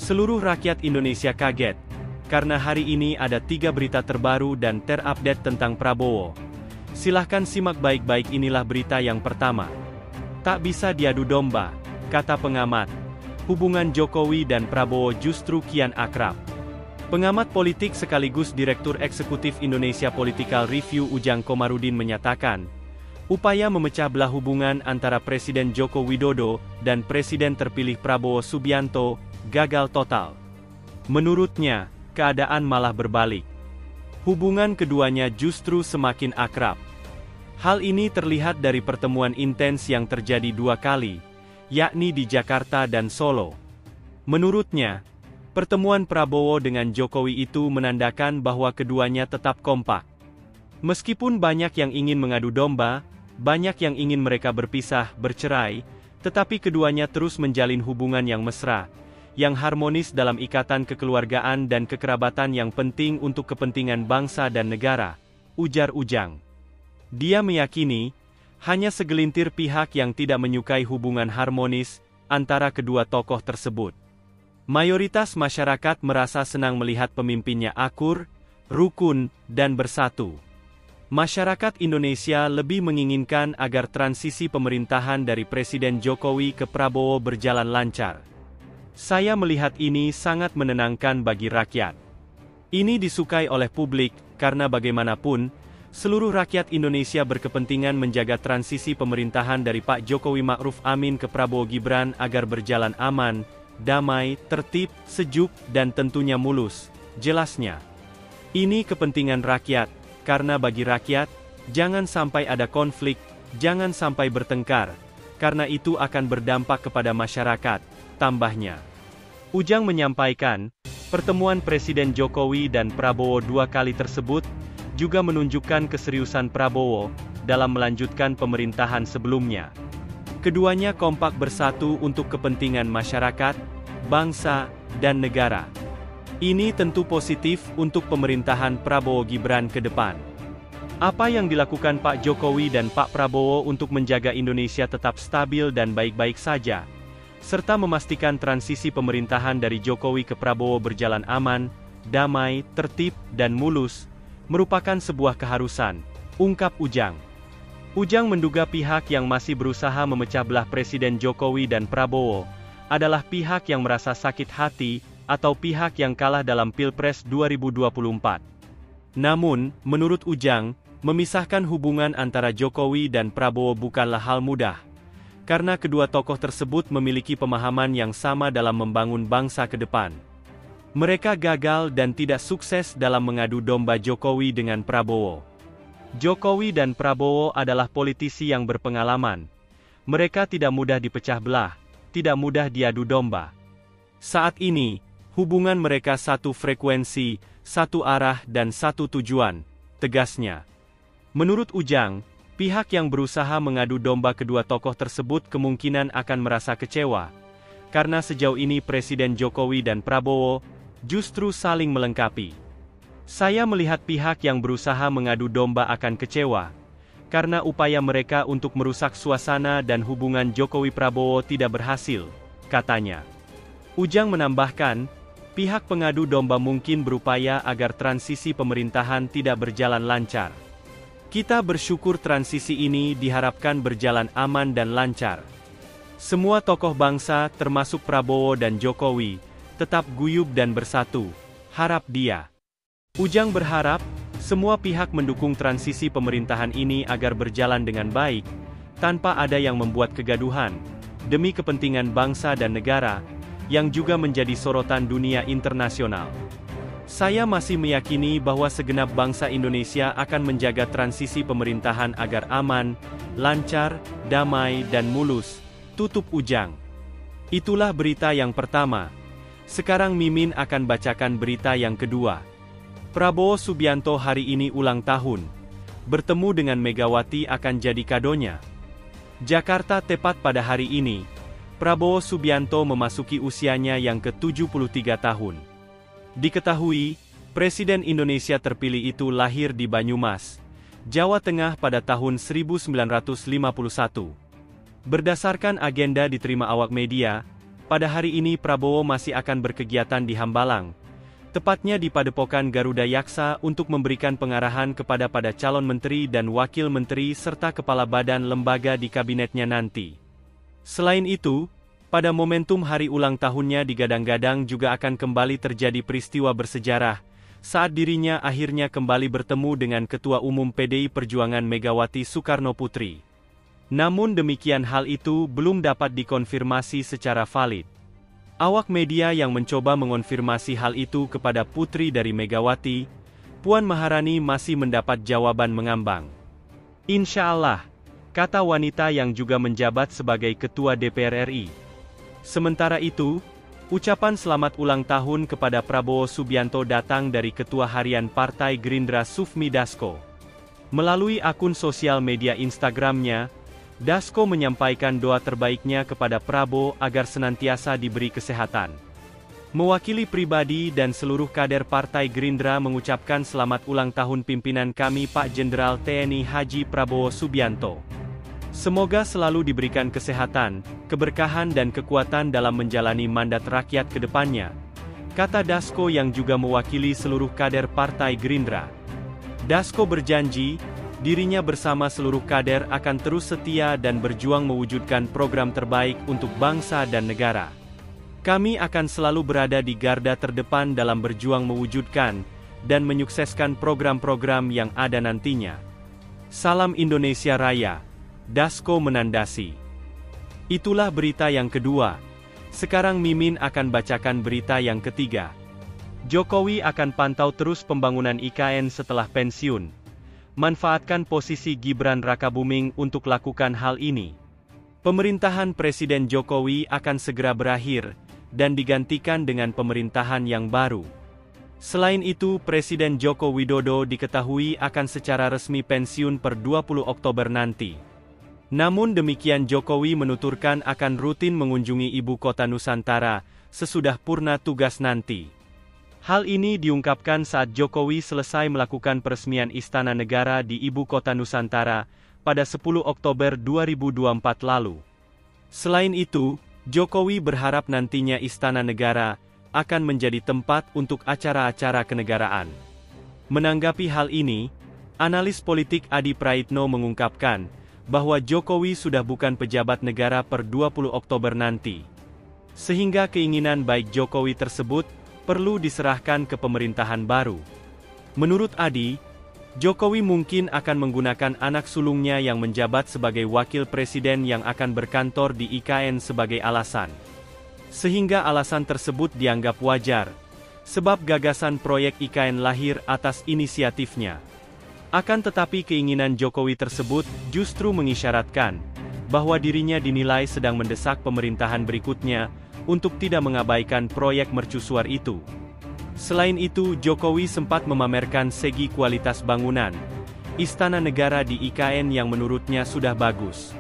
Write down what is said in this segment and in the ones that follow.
Seluruh rakyat Indonesia kaget, karena hari ini ada 3 berita terbaru dan terupdate tentang Prabowo. Silahkan simak baik-baik, inilah berita yang pertama. Tak bisa diadu domba, kata pengamat. Hubungan Jokowi dan Prabowo justru kian akrab. Pengamat politik sekaligus Direktur Eksekutif Indonesia Political Review Ujang Komarudin menyatakan, upaya memecah belah hubungan antara Presiden Joko Widodo dan Presiden terpilih Prabowo Subianto gagal total. Menurutnya, keadaan malah berbalik. Hubungan keduanya justru semakin akrab. Hal ini terlihat dari pertemuan intens yang terjadi 2 kali, yakni di Jakarta dan Solo. Menurutnya, pertemuan Prabowo dengan Jokowi itu menandakan bahwa keduanya tetap kompak. Meskipun banyak yang ingin mengadu domba, banyak yang ingin mereka berpisah, bercerai, tetapi keduanya terus menjalin hubungan yang mesra, yang harmonis dalam ikatan kekeluargaan dan kekerabatan yang penting untuk kepentingan bangsa dan negara, ujar Ujang. Dia meyakini, hanya segelintir pihak yang tidak menyukai hubungan harmonis antara kedua tokoh tersebut. Mayoritas masyarakat merasa senang melihat pemimpinnya akur, rukun, dan bersatu. Masyarakat Indonesia lebih menginginkan agar transisi pemerintahan dari Presiden Jokowi ke Prabowo berjalan lancar. Saya melihat ini sangat menenangkan bagi rakyat. Ini disukai oleh publik, karena bagaimanapun, seluruh rakyat Indonesia berkepentingan menjaga transisi pemerintahan dari Pak Jokowi Ma'ruf Amin ke Prabowo Gibran agar berjalan aman, damai, tertib, sejuk, dan tentunya mulus, jelasnya. Ini kepentingan rakyat, karena bagi rakyat, jangan sampai ada konflik, jangan sampai bertengkar, karena itu akan berdampak kepada masyarakat, tambahnya. Ujang menyampaikan, pertemuan Presiden Jokowi dan Prabowo 2 kali tersebut, juga menunjukkan keseriusan Prabowo, dalam melanjutkan pemerintahan sebelumnya. Keduanya kompak bersatu untuk kepentingan masyarakat, bangsa, dan negara. Ini tentu positif untuk pemerintahan Prabowo Gibran ke depan. Apa yang dilakukan Pak Jokowi dan Pak Prabowo untuk menjaga Indonesia tetap stabil dan baik-baik saja, serta memastikan transisi pemerintahan dari Jokowi ke Prabowo berjalan aman, damai, tertib, dan mulus, merupakan sebuah keharusan, ungkap Ujang. Ujang menduga pihak yang masih berusaha memecah belah Presiden Jokowi dan Prabowo adalah pihak yang merasa sakit hati atau pihak yang kalah dalam Pilpres 2024. Namun, menurut Ujang, memisahkan hubungan antara Jokowi dan Prabowo bukanlah hal mudah, karena kedua tokoh tersebut memiliki pemahaman yang sama dalam membangun bangsa ke depan. Mereka gagal dan tidak sukses dalam mengadu domba Jokowi dengan Prabowo. Jokowi dan Prabowo adalah politisi yang berpengalaman. Mereka tidak mudah dipecah belah, tidak mudah diadu domba. Saat ini, hubungan mereka satu frekuensi, satu arah dan satu tujuan, tegasnya. Menurut Ujang, pihak yang berusaha mengadu domba kedua tokoh tersebut kemungkinan akan merasa kecewa, karena sejauh ini Presiden Jokowi dan Prabowo justru saling melengkapi. Saya melihat pihak yang berusaha mengadu domba akan kecewa, karena upaya mereka untuk merusak suasana dan hubungan Jokowi-Prabowo tidak berhasil, katanya. Ujang menambahkan, pihak pengadu domba mungkin berupaya agar transisi pemerintahan tidak berjalan lancar. Kita bersyukur transisi ini diharapkan berjalan aman dan lancar. Semua tokoh bangsa, termasuk Prabowo dan Jokowi, tetap guyub dan bersatu, harap dia. Ujang berharap, semua pihak mendukung transisi pemerintahan ini agar berjalan dengan baik, tanpa ada yang membuat kegaduhan, demi kepentingan bangsa dan negara, yang juga menjadi sorotan dunia internasional. Saya masih meyakini bahwa segenap bangsa Indonesia akan menjaga transisi pemerintahan agar aman, lancar, damai dan mulus, tutup Ujang. Itulah berita yang pertama. Sekarang Mimin akan bacakan berita yang kedua. Prabowo Subianto hari ini ulang tahun. Bertemu dengan Megawati akan jadi kadonya. Jakarta tepat pada hari ini, Prabowo Subianto memasuki usianya yang ke-73 tahun. Diketahui, Presiden Indonesia terpilih itu lahir di Banyumas, Jawa Tengah pada tahun 1951. Berdasarkan agenda diterima awak media, pada hari ini Prabowo masih akan berkegiatan di Hambalang, tepatnya di Padepokan Garuda Yaksa untuk memberikan pengarahan kepada calon menteri dan wakil menteri serta kepala badan lembaga di kabinetnya nanti. Selain itu, pada momentum hari ulang tahunnya digadang-gadang juga akan kembali terjadi peristiwa bersejarah, saat dirinya akhirnya kembali bertemu dengan Ketua Umum PDI Perjuangan Megawati Soekarno Putri. Namun demikian hal itu belum dapat dikonfirmasi secara valid. Awak media yang mencoba mengonfirmasi hal itu kepada putri dari Megawati, Puan Maharani masih mendapat jawaban mengambang. Insya Allah, kata wanita yang juga menjabat sebagai Ketua DPR RI. Sementara itu, ucapan selamat ulang tahun kepada Prabowo Subianto datang dari Ketua Harian Partai Gerindra Sufmi Dasko. Melalui akun sosial media Instagramnya, Dasko menyampaikan doa terbaiknya kepada Prabowo agar senantiasa diberi kesehatan. Mewakili pribadi dan seluruh kader Partai Gerindra mengucapkan selamat ulang tahun pimpinan kami Pak Jenderal TNI Haji Prabowo Subianto. Semoga selalu diberikan kesehatan, keberkahan dan kekuatan dalam menjalani mandat rakyat ke depannya, kata Dasko yang juga mewakili seluruh kader Partai Gerindra. Dasko berjanji, dirinya bersama seluruh kader akan terus setia dan berjuang mewujudkan program terbaik untuk bangsa dan negara. Kami akan selalu berada di garda terdepan dalam berjuang mewujudkan dan menyukseskan program-program yang ada nantinya. Salam Indonesia Raya, Dasko menandasi. Itulah berita yang kedua. Sekarang Mimin akan bacakan berita yang ketiga. Jokowi akan pantau terus pembangunan IKN setelah pensiun. Manfaatkan posisi Gibran Rakabuming untuk lakukan hal ini. Pemerintahan Presiden Jokowi akan segera berakhir, dan digantikan dengan pemerintahan yang baru. Selain itu, Presiden Joko Widodo diketahui akan secara resmi pensiun per 20 Oktober nanti. Namun demikian Jokowi menuturkan akan rutin mengunjungi ibu kota Nusantara, sesudah purna tugas nanti. Hal ini diungkapkan saat Jokowi selesai melakukan peresmian Istana Negara di Ibu Kota Nusantara, pada 10 Oktober 2024 lalu. Selain itu, Jokowi berharap nantinya Istana Negara akan menjadi tempat untuk acara-acara kenegaraan. Menanggapi hal ini, analis politik Adi Praitno mengungkapkan, bahwa Jokowi sudah bukan pejabat negara per 20 Oktober nanti. Sehingga keinginan baik Jokowi tersebut, perlu diserahkan ke pemerintahan baru. Menurut Adi, Jokowi mungkin akan menggunakan anak sulungnya yang menjabat sebagai wakil presiden yang akan berkantor di IKN sebagai alasan. Sehingga alasan tersebut dianggap wajar, sebab gagasan proyek IKN lahir atas inisiatifnya. Akan tetapi keinginan Jokowi tersebut justru mengisyaratkan, bahwa dirinya dinilai sedang mendesak pemerintahan berikutnya, untuk tidak mengabaikan proyek mercusuar itu. Selain itu, Jokowi sempat memamerkan segi kualitas bangunan Istana Negara di IKN yang menurutnya sudah bagus.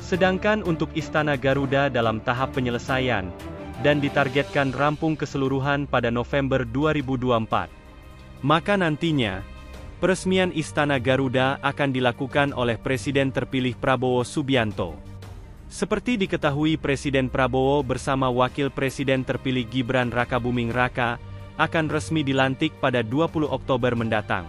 Sedangkan untuk Istana Garuda dalam tahap penyelesaian, dan ditargetkan rampung keseluruhan pada November 2024. Maka nantinya, peresmian Istana Garuda akan dilakukan oleh Presiden terpilih Prabowo Subianto. Seperti diketahui Presiden Prabowo bersama Wakil Presiden terpilih Gibran Rakabuming Raka, akan resmi dilantik pada 20 Oktober mendatang.